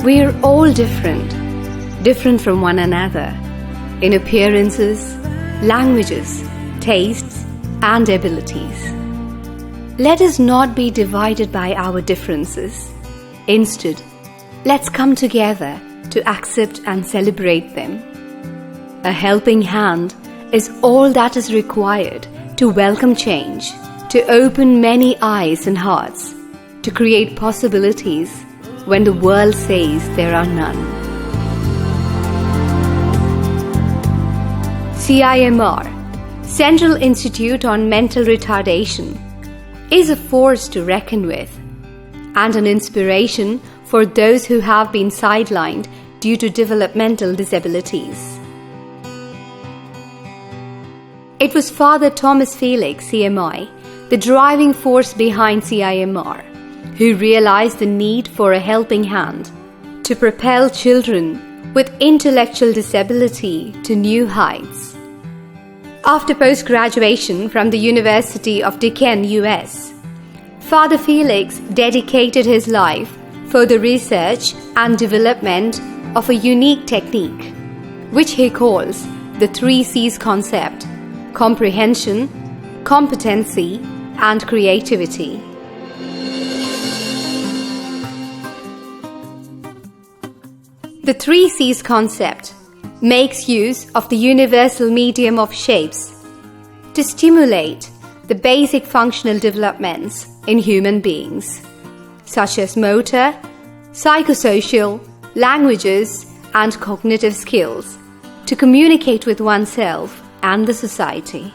We're all different from one another, in appearances, languages, tastes, and abilities. Let us not be divided by our differences. Instead, let's come together to accept and celebrate them. A helping hand is all that is required to welcome change, to open many eyes and hearts, to create possibilities when the world says there are none. CIMR, Central Institute on Mental Retardation, is a force to reckon with and an inspiration for those who have been sidelined due to developmental disabilities. It was Father Thomas Felix, CMI, the driving force behind CIMR, who realized the need for a helping hand to propel children with intellectual disability to new heights. After post-graduation from the University of Deakin, US, Father Felix dedicated his life for the research and development of a unique technique, which he calls the 3 C's concept: comprehension, competency, and creativity. The 3 C's concept makes use of the universal medium of shapes to stimulate the basic functional developments in human beings, such as motor, psychosocial, languages, and cognitive skills, to communicate with oneself and the society.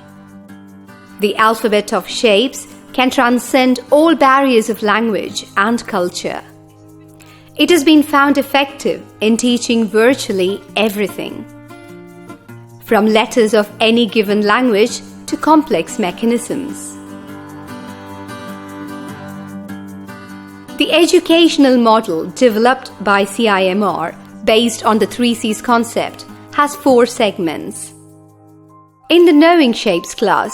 The alphabet of shapes can transcend all barriers of language and culture. It has been found effective in teaching virtually everything, from letters of any given language to complex mechanisms. The educational model developed by CIMR, based on the 3 C's concept, has 4 segments. In the Knowing Shapes class,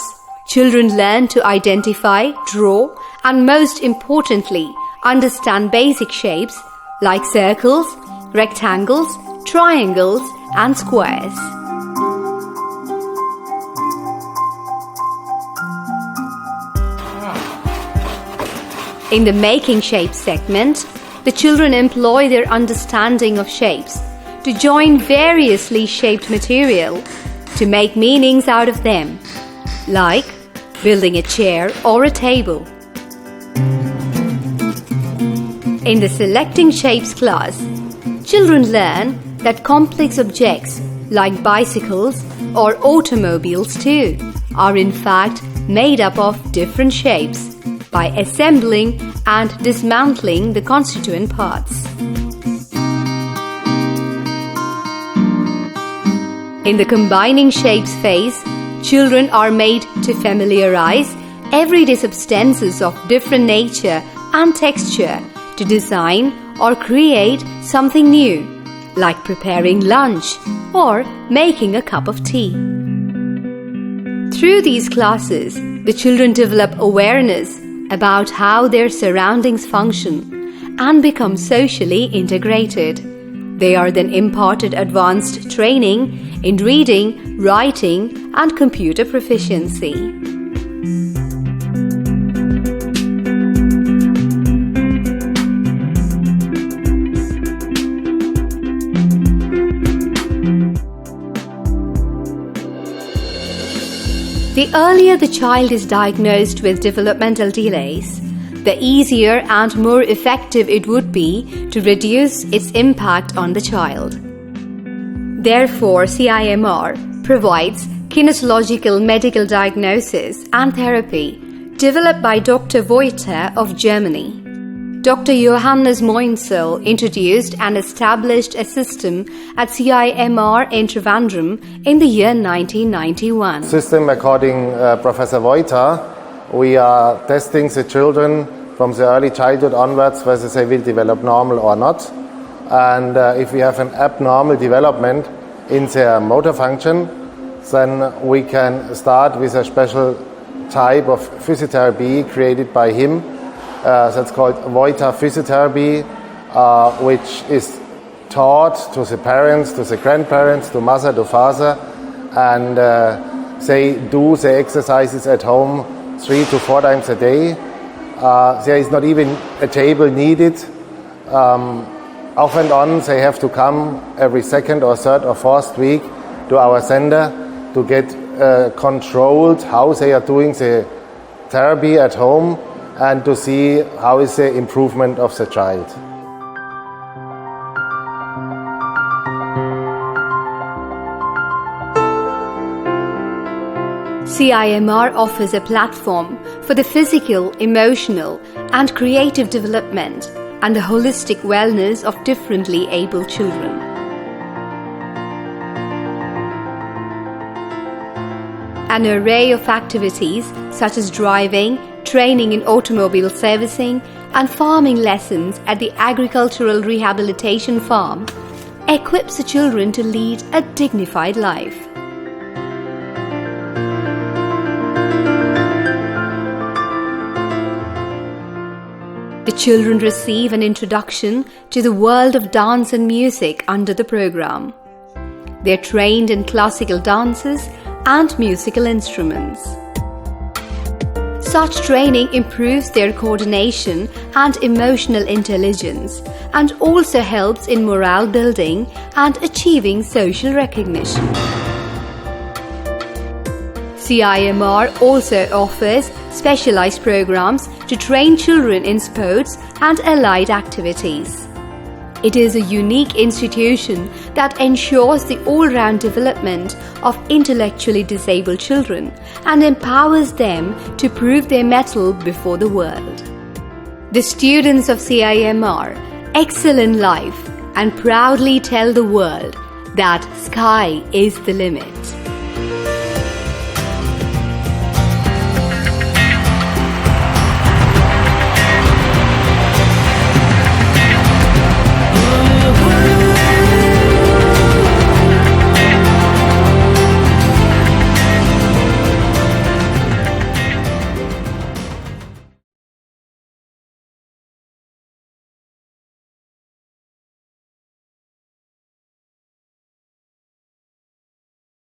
children learn to identify, draw, and most importantly, understand basic shapes like circles, rectangles, triangles, and squares. In the Making Shapes segment, the children employ their understanding of shapes to join variously shaped material to make meanings out of them, like building a chair or a table. In the Selecting Shapes class, children learn that complex objects like bicycles or automobiles too are in fact made up of different shapes by assembling and dismantling the constituent parts. In the Combining Shapes phase, children are made to familiarize everyday substances of different nature and texture to design or create something new, like preparing lunch or making a cup of tea. Through these classes, the children develop awareness about how their surroundings function and become socially integrated. They are then imparted advanced training in reading, writing, and computer proficiency. The earlier the child is diagnosed with developmental delays, the easier and more effective it would be to reduce its impact on the child. Therefore, CIMR provides kinesiological medical diagnosis and therapy developed by Dr. Voiter of Germany. Dr. Johannes Moinsel introduced and established a system at CIMR in Trivandrum in the year 1991. System according Professor Voiter, we are testing the children from the early childhood onwards whether they will develop normal or not. And if we have an abnormal development in their motor function, then we can start with a special type of physiotherapy created by him. That's called Voiter physiotherapy, which is taught to the parents, to the grandparents, to mother, to father, and they do the exercises at home 3 to 4 times a day. There is not even a table needed. Off and on, they have to come every second or third or fourth week to our center to get controlled how they are doing the therapy at home and to see how is the improvement of the child. CIMR offers a platform for the physical, emotional, and creative development and the holistic wellness of differently able children. An array of activities such as driving, training in automobile servicing, and farming lessons at the agricultural rehabilitation farm equips the children to lead a dignified life. The children receive an introduction to the world of dance and music under the program. They are trained in classical dances and musical instruments. Such training improves their coordination and emotional intelligence and also helps in morale building and achieving social recognition. CIMR also offers specialized programs to train children in sports and allied activities. It is a unique institution that ensures the all-round development of intellectually disabled children and empowers them to prove their mettle before the world. The students of CIMR excel in life and proudly tell the world that sky is the limit.